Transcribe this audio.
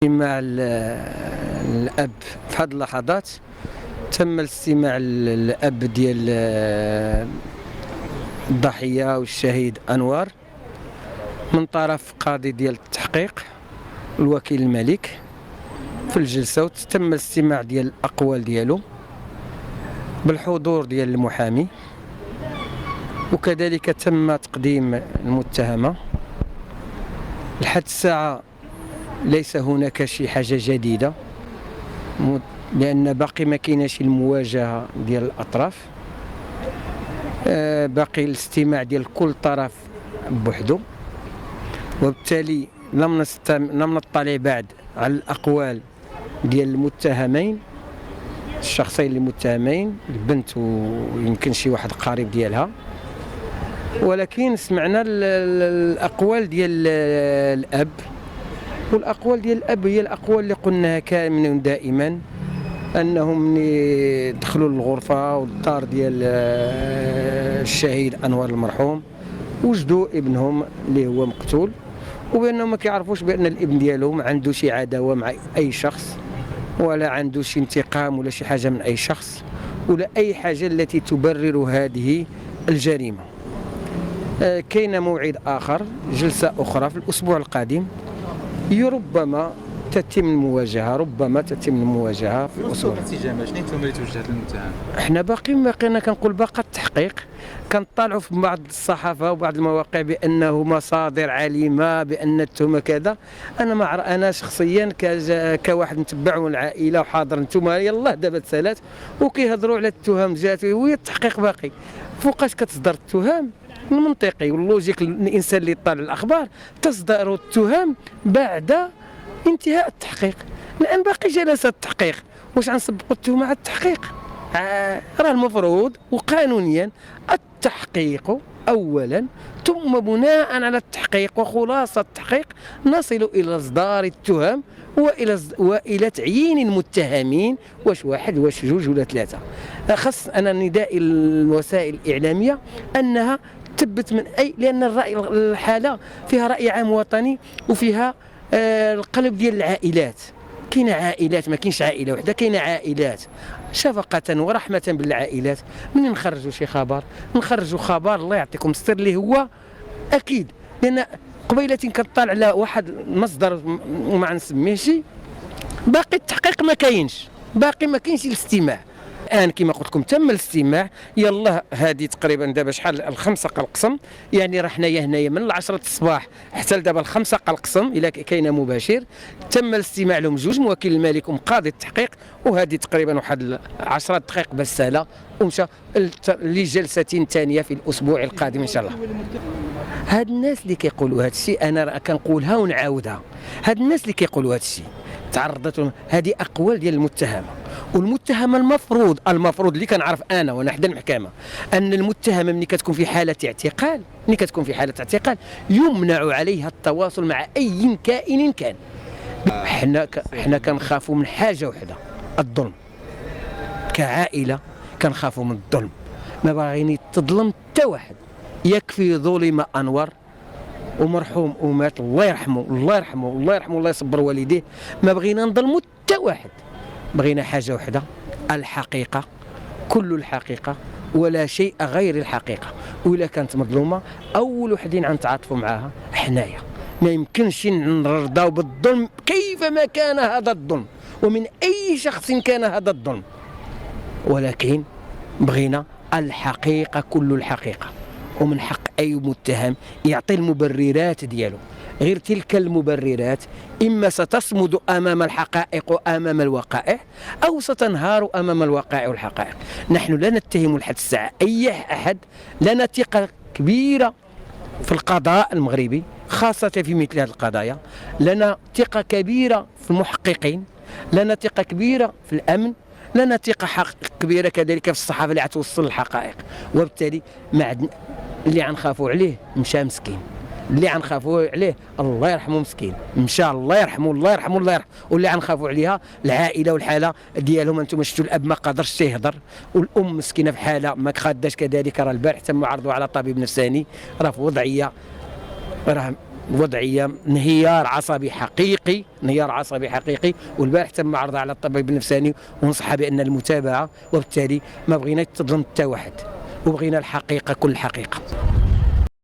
مع الأب في هذه اللحظات تم الاستماع الأب ديال الضحية والشهيد أنور من طرف قاضي ديال التحقيق الوكيل الملك في الجلسة، وتم الاستماع ديال الأقوال ديالو بالحضور ديال المحامي، وكذلك تم تقديم المتهمة. لحد الساعة ليس هناك شي حاجة جديدة، لأن باقي ما كايناش المواجهة ديال الأطراف، باقي الاستماع ديال كل طرف بوحدو، وبالتالي لم نطلع بعد على الأقوال ديال المتهمين، الشخصين المتهمين، البنت ويمكن شي واحد قريب ديالها، ولكن سمعنا الأقوال ديال الأب، والأقوال ديال الأب هي الأقوال اللي قلناها كاملا دائما، أنهم ملي دخلوا للغرفة والدار ديال الشهيد أنور المرحوم وجدوا ابنهم اللي هو مقتول، وبأنهم ما كيعرفوش بأن الابن ديالهم عنده شي عداوة مع أي شخص، ولا عنده شي انتقام ولا شي حاجة من أي شخص، ولا أي حاجة التي تبرر هذه الجريمة. كاين موعد آخر، جلسة أخرى في الأسبوع القادم، ربما تتم المواجهة في الأسبوع. شنو التهمة اللي توجهت للمتهم؟ احنا باقي كنقول باقي التحقيق، كنطالعوا في بعض الصحافة وبعض المواقع بأنه مصادر عليمة بأن التهمة كذا. أنا شخصيا كواحد متبع العائلة وحاضر، نتوما يلاه دابا تسالات وكيهضروا على التهم جات، وهي التحقيق باقي. فوقاش كتصدر التهم؟ المنطقي واللوجيك الانسان اللي يطالع الاخبار تصدر التهم بعد انتهاء التحقيق، لان باقي جلسه التحقيق. واش غنسبقوا التهمه على التحقيق؟ راه المفروض وقانونيا التحقيق اولا، ثم بناء على التحقيق وخلاصه التحقيق نصل الى اصدار التهم والى تعيين المتهمين، واش واحد واش جوج ولا ثلاثه. خاص انا نداء الوسائل الاعلاميه انها تثبت من لان الحاله فيها راي عام وطني، وفيها القلب ديال العائلات. كاين عائلات، ما كاينش عائله وحده، كاين عائلات شفقه ورحمه بالعائلات. من نخرجوا شي خبر نخرجوا خبر الله يعطيكم الستر اللي هو اكيد، لان قبيله كنطالع على واحد المصدر وما نسميهش، باقي التحقيق ما كاينش، ما كاينش الاستماع. الان كما قلت لكم تم الاستماع، يلا هذه تقريبا دابا شحال الخمسه قلقصم، يعني راه حنايا هنايا من 10 الصباح حتى لدابا الخمسه قلقصم الا كاينه مباشر. تم الاستماع لهم جوج، موكل الملك ومقاضي التحقيق، وهذه تقريبا واحد 10 دقائق بس سهله، ومشى لجلسه ثانيه في الاسبوع القادم ان شاء الله. هاد الناس اللي كيقولوا هذا الشيء انا راه كنقولها ونعاودها، هاد الناس اللي كيقولوا هذا الشيء تعرضت لهم هذه اقوال ديال المتهمه، والمتهمه المفروض اللي كنعرف انا وانا حدا المحكمه ان المتهمه ملي كتكون في حاله اعتقال يمنع عليها التواصل مع اي كائن كان. حنا كنخافوا من حاجه وحده، الظلم. كعائله كنخافوا من الظلم، ما باغيين تظلم حتى واحد. يكفي ظلم انور ومرحوم ومات، الله يرحمه الله يصبر والديه. ما بغينا نظلموا حتى واحد، بغينا حاجه وحده، الحقيقه، كل الحقيقه ولا شيء غير الحقيقه. وإلا كانت مظلومه اول وحدين غنتعاطفوا معاها حنايا. ما يمكنش نرضاو بالظلم كيفما كان هذا الظلم، ومن اي شخص كان هذا الظلم، ولكن بغينا الحقيقه، كل الحقيقه. ومن حق أي متهم يعطي المبررات ديالو، غير تلك المبررات إما ستصمد أمام الحقائق وأمام الوقائع، أو ستنهار أمام الوقائع والحقائق. نحن لا نتهم لحد الساعة أي أحد، لنا ثقة كبيرة في القضاء المغربي خاصة في مثل هذه القضايا، لنا ثقة كبيرة في المحققين، لنا ثقة كبيرة في الأمن، لنا ثقة كبيرة كذلك في الصحافة اللي غتوصل الحقائق. وبالتالي ما عندنا اللي غنخافوا عليه مشى مسكين، اللي غنخافوا عليه الله يرحمه مسكين مشى، الله يرحمه واللي غنخافوا عليها العائله والحاله ديالهم. انتم شفتوا الاب ما قادرش يهضر، والام مسكينه في حاله ما خاداش كذلك. راه البارح تم عرضه على طبيب نفساني، راه في وضعيه راه وضعيه انهيار عصبي حقيقي، انهيار عصبي حقيقي. والبارح تم عرضها على الطبيب النفساني ونصحها بان المتابعه، وبالتالي ما بغينا تظلم حتى واحد، وبغينا الحقيقه كل الحقيقه.